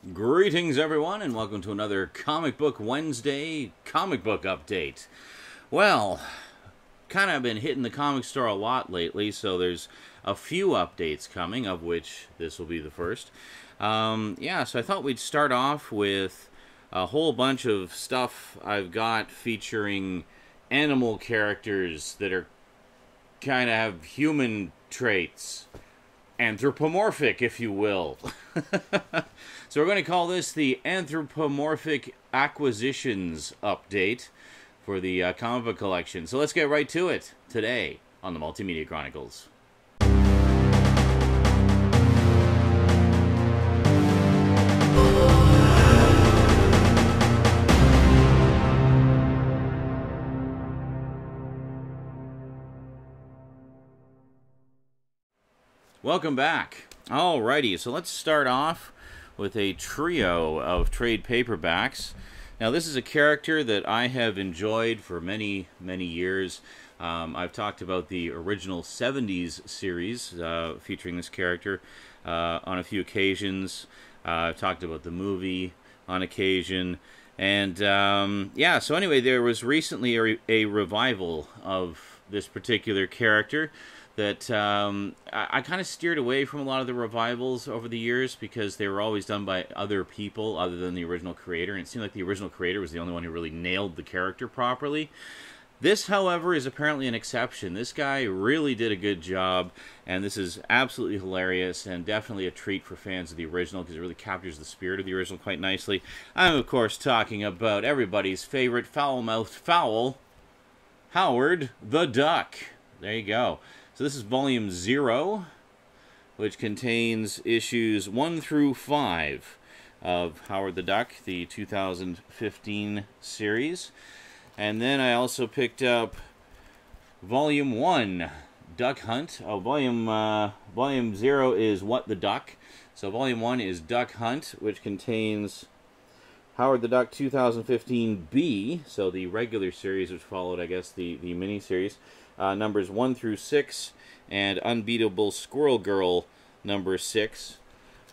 Greetings, everyone, and welcome to another Comic Book Wednesday comic book update. Well, kind of been hitting the comic store a lot lately, so there's a few updates coming, of which this will be the first. So I thought we'd start off with a whole bunch of stuff I've got featuring animal characters that are kind of have human traits. Anthropomorphic, if you will. So we're going to call this the Anthropomorphic Acquisitions Update for the comic book collection. So let's get right to it today on the Multimedia Chronicles. Welcome back. Alrighty, so let's start off with a trio of trade paperbacks. Now, this is a character that I have enjoyed for many, many years. I've talked about the original 70s series featuring this character on a few occasions. I've talked about the movie on occasion. And, so anyway, there was recently a revival of this particular character that I kind of steered away from a lot of the revivals over the years because they were always done by other people other than the original creator, and it seemed like the original creator was the only one who really nailed the character properly. This, however, is apparently an exception. This guy really did a good job, and this is absolutely hilarious and definitely a treat for fans of the original because it really captures the spirit of the original quite nicely. I'm, of course, talking about everybody's favorite foul-mouthed fowl, Howard the Duck. There you go. So this is Volume 0, which contains issues 1 through 5 of Howard the Duck, the 2015 series. And then I also picked up Volume 1, Duck Hunt. Volume 0 is What the Duck. So Volume 1 is Duck Hunt, which contains Howard the Duck 2015B, so the regular series, which followed, I guess, the mini-series. Numbers 1 through 6, and Unbeatable Squirrel Girl number 6.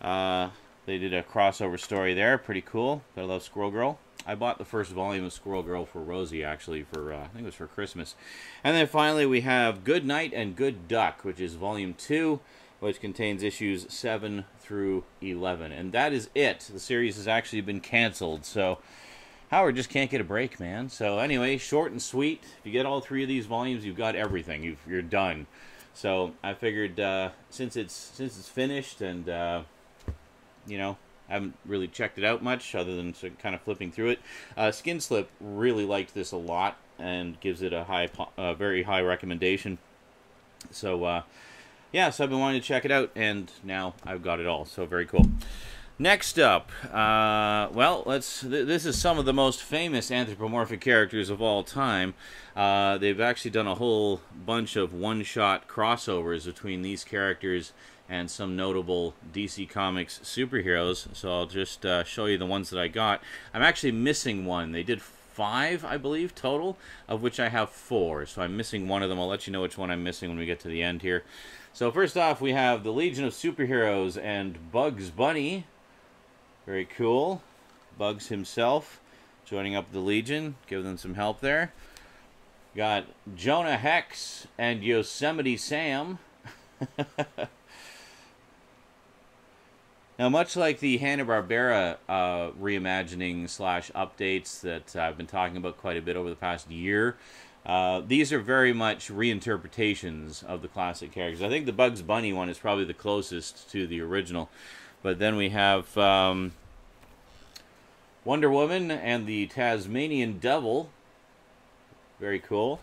They did a crossover story there, pretty cool. I love Squirrel Girl. I bought the first volume of Squirrel Girl for Rosie, actually, for I think it was for Christmas. And then finally we have Good Night and Good Duck, which is Volume 2, which contains issues 7 through 11. And that is it. The series has actually been canceled, so Howard just can't get a break, man. So anyway, short and sweet. If you get all 3 of these volumes, you've got everything. You're done. So I figured since it's finished and I haven't really checked it out much other than kind of flipping through it. Skinslip really liked this a lot and gives it a very high recommendation. So so I've been wanting to check it out, and now I've got it all. So very cool. Next up, this is some of the most famous anthropomorphic characters of all time. They've actually done a whole bunch of one-shot crossovers between these characters and some notable DC Comics superheroes. So I'll just show you the ones that I got. I'm actually missing one. They did 5, I believe, total, of which I have 4. So I'm missing one of them. I'll let you know which one I'm missing when we get to the end here. So first off, we have the Legion of Superheroes and Bugs Bunny. Very cool. Bugs himself joining up the Legion, giving them some help there. Got Jonah Hex and Yosemite Sam. Now, much like the Hanna-Barbera reimagining / updates that I've been talking about quite a bit over the past year, these are very much reinterpretations of the classic characters. I think the Bugs Bunny one is probably the closest to the original. But then we have Wonder Woman and the Tasmanian Devil. Very cool.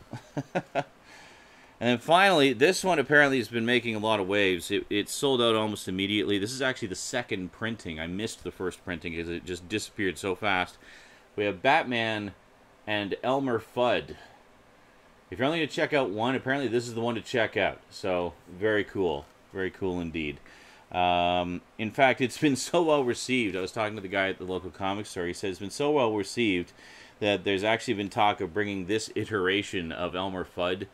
And then finally, this one apparently has been making a lot of waves. It sold out almost immediately. This is actually the second printing. I missed the first printing because it just disappeared so fast. We have Batman and Elmer Fudd. If you're only going to check out one, apparently this is the one to check out. So, very cool. Very cool indeed. In fact, it's been so well received. I was talking to the guy at the local comic store. He said it's been so well received that there's actually been talk of bringing this iteration of Elmer Fudd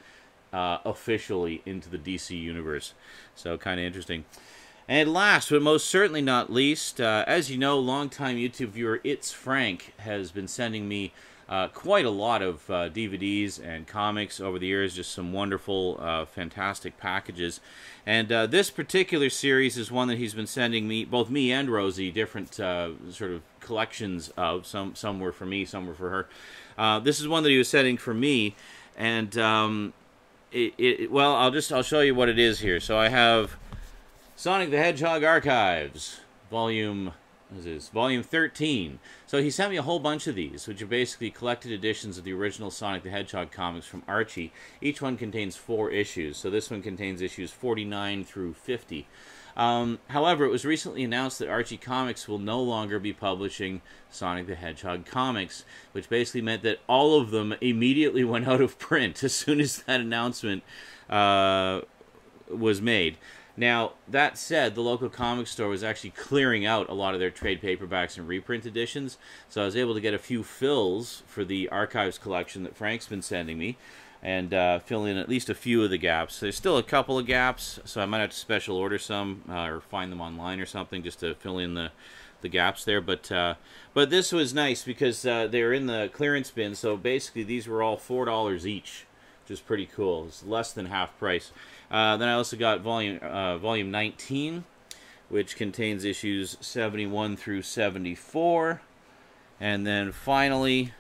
officially into the DC universe. So kind of interesting. And last, but most certainly not least, as you know, longtime YouTube viewer It's Frank has been sending me quite a lot of DVDs and comics over the years, just some wonderful, fantastic packages. And this particular series is one that he's been sending me, both me and Rosie, different sort of collections of. Some were for me, some were for her. This is one that he was sending for me, and well, I'll show you what it is here. So I have Sonic the Hedgehog Archives, volume 13. So he sent me a whole bunch of these, which are basically collected editions of the original Sonic the Hedgehog comics from Archie. Each one contains 4 issues. So this one contains issues 49 through 50. However, it was recently announced that Archie Comics will no longer be publishing Sonic the Hedgehog comics, which basically meant that all of them immediately went out of print as soon as that announcement was made. Now, that said, the local comic store was actually clearing out a lot of their trade paperbacks and reprint editions, so I was able to get a few fills for the Archives collection that Frank's been sending me, and fill in at least a few of the gaps. There's still a couple of gaps, so I might have to special order some, or find them online or something, just to fill in the gaps there. But this was nice, because they were in the clearance bin, so basically these were all $4 each, which is pretty cool. It's less than half price. Then I also got volume 19, which contains issues 71 through 74. And then finally,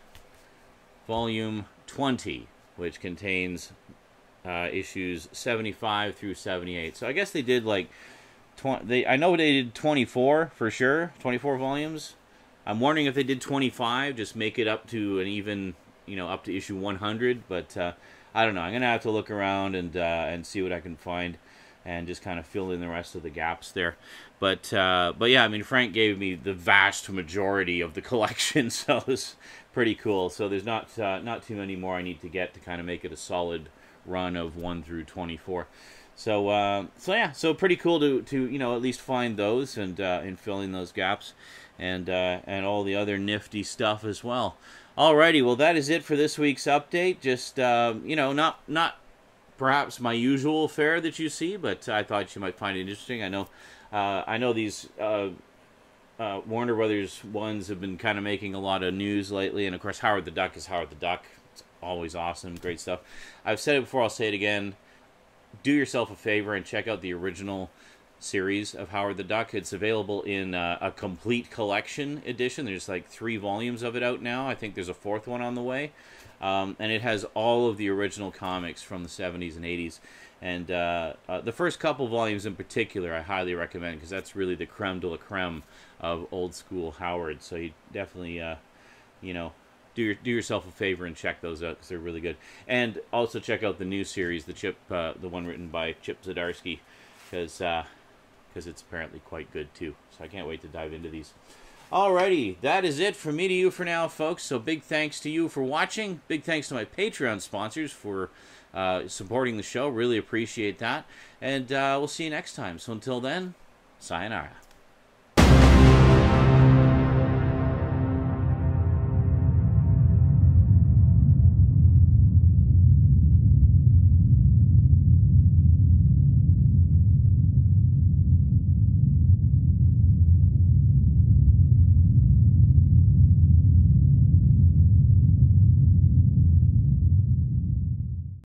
volume 20, which contains issues 75 through 78. So I guess they did like, I know they did 24 for sure, 24 volumes. I'm wondering if they did 25, just make it up to an even, up to issue 100, but I don't know. I'm gonna have to look around and see what I can find, and just kind of fill in the rest of the gaps there. But yeah, I mean, Frank gave me the vast majority of the collection, so it's pretty cool. So there's not too many more I need to get to kind of make it a solid run of 1 through 24. So yeah, so pretty cool to at least find those and fill in those gaps, and all the other nifty stuff as well. Alrighty, well, that is it for this week's update. Just, not perhaps my usual fare that you see, but I thought you might find it interesting. I know these Warner Brothers ones have been kind of making a lot of news lately, and of course Howard the Duck is Howard the Duck. It's always awesome, great stuff. I've said it before, I'll say it again. Do yourself a favor and check out the original series of Howard the Duck. It's available in a complete collection edition. There's like 3 volumes of it out now. I think there's a 4th one on the way. And it has all of the original comics from the 70s and 80s. And the first couple volumes in particular I highly recommend, because that's really the creme de la creme of old school Howard. So you definitely, do yourself a favor and check those out, because they're really good. And also check out the new series, the one written by Chip Zdarsky, because it's apparently quite good too. So I can't wait to dive into these. Alrighty, that is it from me to you for now, folks. So big thanks to you for watching. Big thanks to my Patreon sponsors for supporting the show. Really appreciate that. And we'll see you next time. So until then, sayonara.